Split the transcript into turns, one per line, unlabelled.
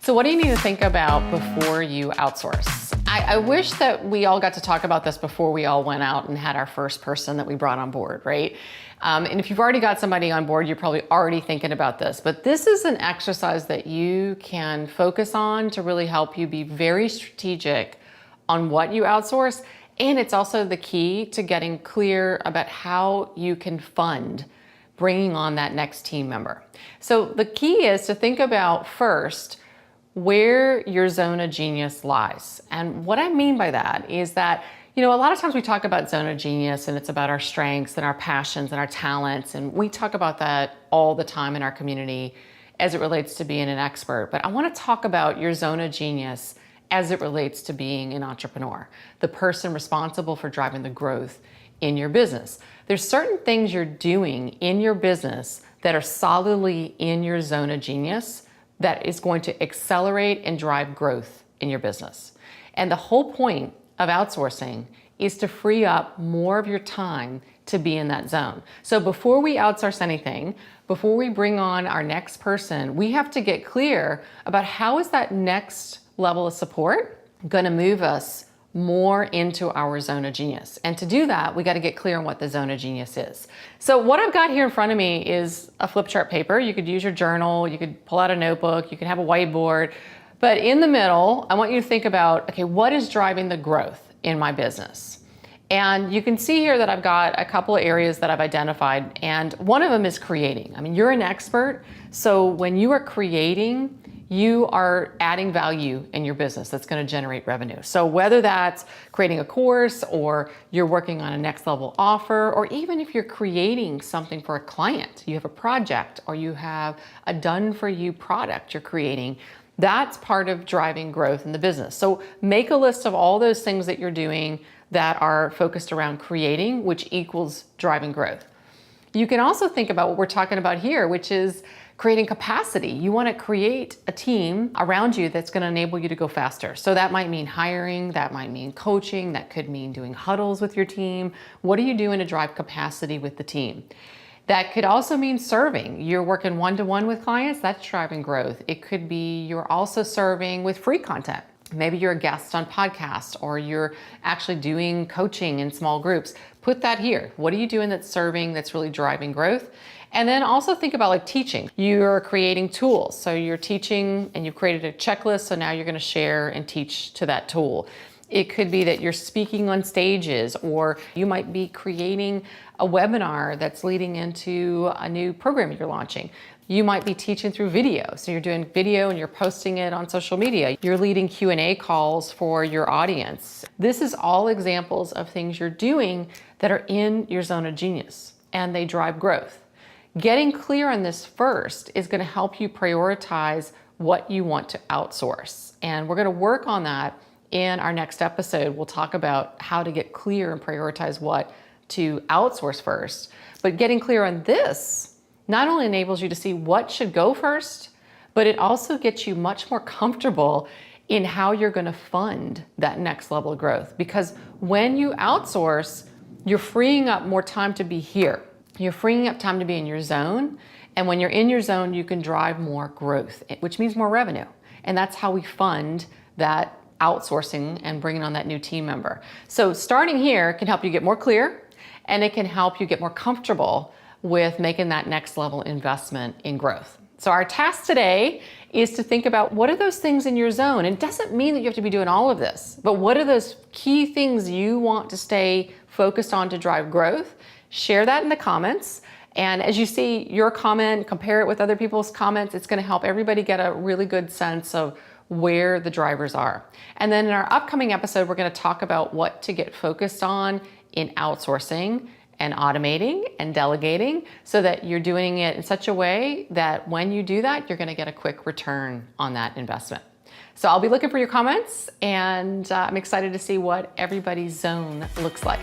So what do you need to think about before you outsource? I wish that we all got to talk about this before we all went out and had our first person that we brought on board, right? And if you've already got somebody on board, you're probably already thinking about this. But this is an exercise that you can focus on to really help you be very strategic on what you outsource. And it's also the key to getting clear about how you can fund bringing on that next team member. So the key is to think about first where your zone of genius lies. And what I mean by that is that, a lot of times we talk about zone of genius and it's about our strengths and our passions and our talents. And we talk about that all the time in our community as it relates to being an expert. But I want to talk about your zone of genius as it relates to being an entrepreneur, the person responsible for driving the growth in your business. There's certain things you're doing in your business that are solidly in your zone of genius that is going to accelerate and drive growth in your business. And the whole point of outsourcing is to free up more of your time to be in that zone. So before we outsource anything, before we bring on our next person, we have to get clear about how is that next level of support going to move us more into our zone of genius. And to do that, we got to get clear on what the zone of genius is. So what I've got here in front of me is a flip chart paper. You could use your journal, you could pull out a notebook, you can have a whiteboard. But in the middle, I want you to think about, okay, what is driving the growth in my business? And you can see here that I've got a couple of areas that I've identified, and one of them is creating. I mean, you're an expert, so when you are creating, you are adding value in your business that's going to generate revenue. So whether that's creating a course or you're working on a next level offer, or even if you're creating something for a client, you have a project or you have a done for you product you're creating, that's part of driving growth in the business. So make a list of all those things that you're doing that are focused around creating, which equals driving growth. You can also think about what we're talking about here, which is creating capacity. You want to create a team around you that's going to enable you to go faster. So that might mean hiring, that might mean coaching, that could mean doing huddles with your team. What are you doing to drive capacity with the team? That could also mean serving. You're working one-to-one with clients, that's driving growth. It could be you're also serving with free content. Maybe you're a guest on podcasts or you're actually doing coaching in small groups. Put that here. What are you doing that's serving, that's really driving growth? And then also think about like teaching. You're creating tools. So you're teaching and you've created a checklist. So now you're going to share and teach to that tool. It could be that you're speaking on stages, or you might be creating a webinar that's leading into a new program you're launching. You might be teaching through video. So you're doing video and you're posting it on social media. You're leading Q&A calls for your audience. This is all examples of things you're doing that are in your zone of genius and they drive growth. Getting clear on this first is going to help you prioritize what you want to outsource. And we're going to work on that in our next episode. We'll talk about how to get clear and prioritize what to outsource first. But getting clear on this not only enables you to see what should go first, but it also gets you much more comfortable in how you're going to fund that next level of growth. Because when you outsource, you're freeing up more time to be here. You're freeing up time to be in your zone. And when you're in your zone, you can drive more growth, which means more revenue. And that's how we fund that outsourcing and bringing on that new team member. So starting here can help you get more clear, and it can help you get more comfortable with making that next level investment in growth. So our task today is to think about what are those things in your zone. And it doesn't mean that you have to be doing all of this, but what are those key things you want to stay focused on to drive growth? Share that in the comments. And as you see your comment, compare it with other people's comments, it's going to help everybody get a really good sense of where the drivers are. And then in our upcoming episode, we're going to talk about what to get focused on in outsourcing and automating and delegating so that you're doing it in such a way that when you do that, you're going to get a quick return on that investment. So I'll be looking for your comments, and I'm excited to see what everybody's zone looks like.